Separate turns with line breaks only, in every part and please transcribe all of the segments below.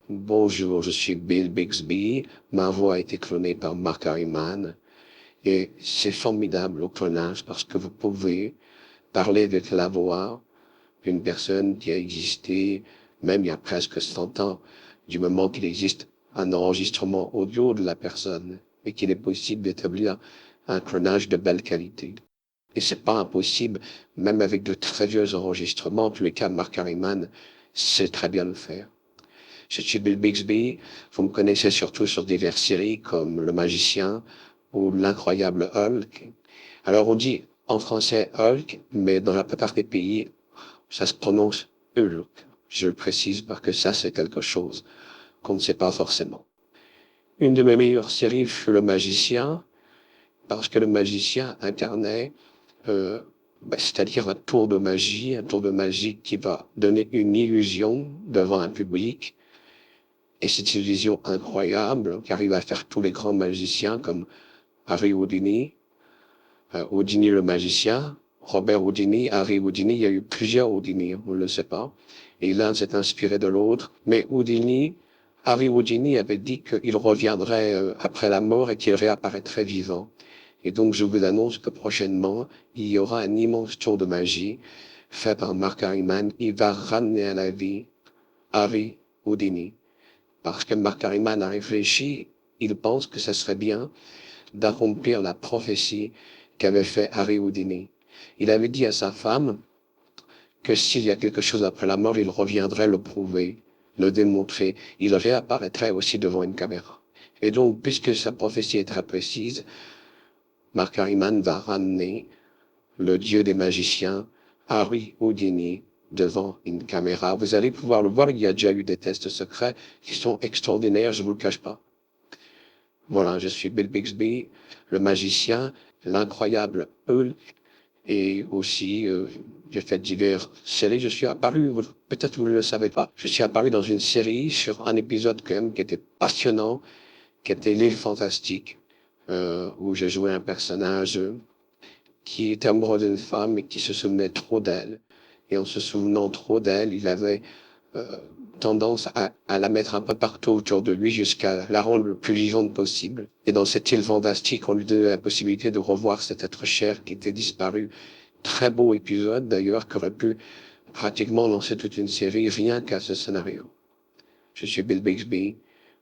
Bonjour, je suis Bill Bixby. Ma voix a été clonée par Mark Harriman. Et c'est formidable le clonage parce que vous pouvez parler avec la voix d'une personne qui a existé même il y a presque 100 ans, du moment qu'il existe un enregistrement audio de la personne et qu'il est possible d'établir un clonage de belle qualité. Et c'est pas impossible, même avec de très vieux enregistrements, en tous les cas, Mark Harriman sait très bien le faire. Je suis Bill Bixby. Vous me connaissez surtout sur diverses séries comme Le Magicien ou L'Incroyable Hulk. Alors on dit en français Hulk, mais dans la plupart des pays, ça se prononce Hulk. Je le précise parce que ça c'est quelque chose qu'on ne sait pas forcément. Une de mes meilleures séries fut Le Magicien, parce que le magicien incarnait, euh, c'est-à-dire un tour de magie qui va donner une illusion devant un public. Et c'est une vision incroyable qu'arrive à faire tous les grands magiciens comme Harry Houdini, Houdini le magicien, Robert Houdini, Harry Houdini, il y a eu plusieurs Houdini, on ne le sait pas. Et l'un s'est inspiré de l'autre. Mais Houdini, Harry Houdini avait dit qu'il reviendrait après la mort et qu'il réapparaîtrait vivant. Et donc je vous annonce que prochainement, il y aura un immense tour de magie fait par Mark Harriman. Il va ramener à la vie Harry Houdini. Parce que Mark Harriman a réfléchi, il pense que ce serait bien d'accomplir la prophétie qu'avait fait Harry Houdini. Il avait dit à sa femme que s'il y a quelque chose après la mort, il reviendrait le prouver, le démontrer. Il réapparaîtrait aussi devant une caméra. Et donc, puisque sa prophétie est très précise, Mark Harriman va ramener le dieu des magiciens, Harry Houdini, devant une caméra. Vous allez pouvoir le voir, il y a déjà eu des tests secrets qui sont extraordinaires, je ne vous le cache pas. Voilà, je suis Bill Bixby, le magicien, l'incroyable Hulk, et aussi, j'ai fait diverses séries. Je suis apparu, peut-être vous ne le savez pas, je suis apparu dans une série sur un épisode quand même qui était passionnant, qui était L'île fantastique, où j'ai joué un personnage qui était amoureux d'une femme et qui se souvenait trop d'elle. Et en se souvenant trop d'elle, il avait euh, tendance à la mettre un peu partout autour de lui jusqu'à la rendre le plus vivante possible. Et dans cette île fantastique, on lui donnait la possibilité de revoir cet être cher qui était disparu. Très beau épisode d'ailleurs, qui aurait pu pratiquement lancer toute une série rien qu'à ce scénario. Je suis Bill Bixby.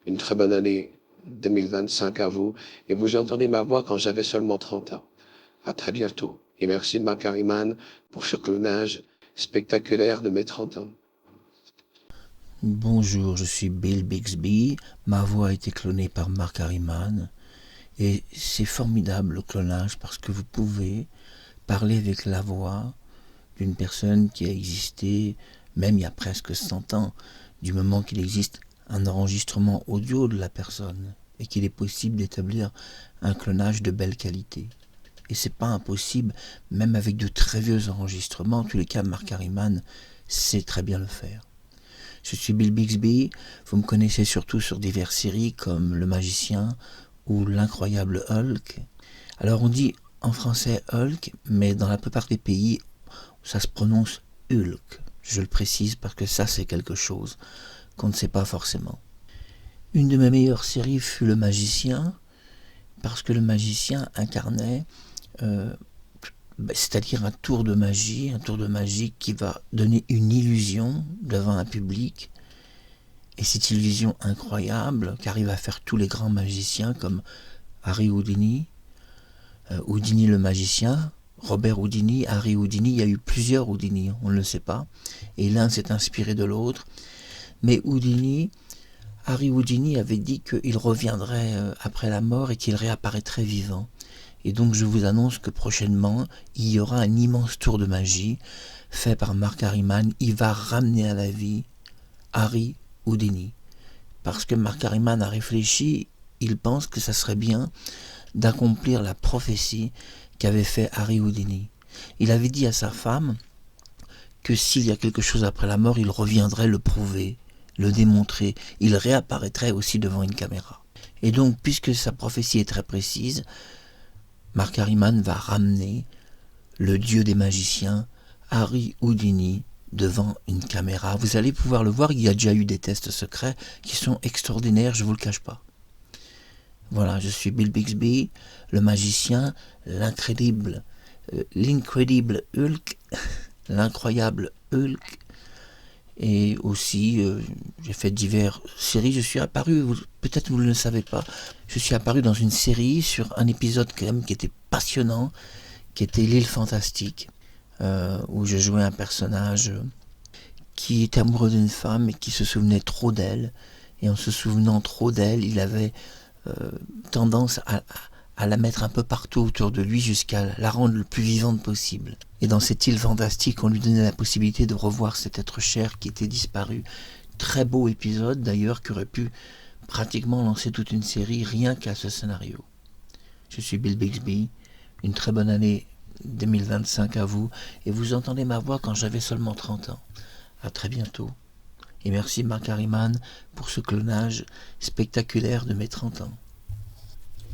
Une très bonne année 2025 à vous. Et vous entendez ma voix quand j'avais seulement 30 ans. À très bientôt. Et merci de Mark Harriman pour ce clonage spectaculaire de mes 30 ans.
Bonjour, je suis Bill Bixby, ma voix a été clonée par Mark Harriman et c'est formidable le clonage parce que vous pouvez parler avec la voix d'une personne qui a existé même il y a presque 100 ans, du moment qu'il existe un enregistrement audio de la personne et qu'il est possible d'établir un clonage de belle qualité. Et c'est pas impossible, même avec de très vieux enregistrements, en tous les cas Mark Harriman sait très bien le faire. Je suis Bill Bixby, vous me connaissez surtout sur diverses séries comme Le Magicien ou L'Incroyable Hulk. Alors on dit en français Hulk, mais dans la plupart des pays, ça se prononce Hulk. Je le précise parce que ça c'est quelque chose qu'on ne sait pas forcément. Une de mes meilleures séries fut Le Magicien, parce que le magicien incarnait c'est-à-dire un tour de magie qui va donner une illusion devant un public. Et cette illusion incroyable qu'arrivent à faire tous les grands magiciens comme Harry Houdini, Houdini le magicien, Robert Houdini, Harry Houdini, il y a eu plusieurs Houdini, on ne le sait pas, et l'un s'est inspiré de l'autre. Mais Harry Houdini avait dit qu'il reviendrait après la mort et qu'il réapparaîtrait vivant. Et donc je vous annonce que prochainement, il y aura un immense tour de magie fait par Mark Harriman. Il va ramener à la vie Harry Houdini. Parce que Mark Harriman a réfléchi, il pense que ça serait bien d'accomplir la prophétie qu'avait fait Harry Houdini. Il avait dit à sa femme que s'il y a quelque chose après la mort, il reviendrait le prouver, le démontrer. Il réapparaîtrait aussi devant une caméra. Et donc, puisque sa prophétie est très précise, Mark Harriman va ramener le dieu des magiciens, Harry Houdini, devant une caméra. Vous allez pouvoir le voir, il y a déjà eu des tests secrets qui sont extraordinaires, je ne vous le cache pas. Voilà, je suis Bill Bixby, le magicien, l'incrédible Hulk, l'incroyable Hulk. Et aussi, j'ai fait diverses séries. Je suis apparu, peut-être vous ne le savez pas, je suis apparu dans une série sur un épisode quand même qui était passionnant, qui était L'île fantastique, où je jouais un personnage qui était amoureux d'une femme et qui se souvenait trop d'elle. Et en se souvenant trop d'elle, il avait tendance à la mettre un peu partout autour de lui jusqu'à la rendre le plus vivante possible. Et dans cette île fantastique, on lui donnait la possibilité de revoir cet être cher qui était disparu. Très beau épisode d'ailleurs, qui aurait pu pratiquement lancer toute une série rien qu'à ce scénario. Je suis Bill Bixby, une très bonne année 2025 à vous, et vous entendez ma voix quand j'avais seulement 30 ans. À très bientôt. Et merci Mark Harriman pour ce clonage spectaculaire de mes 30 ans.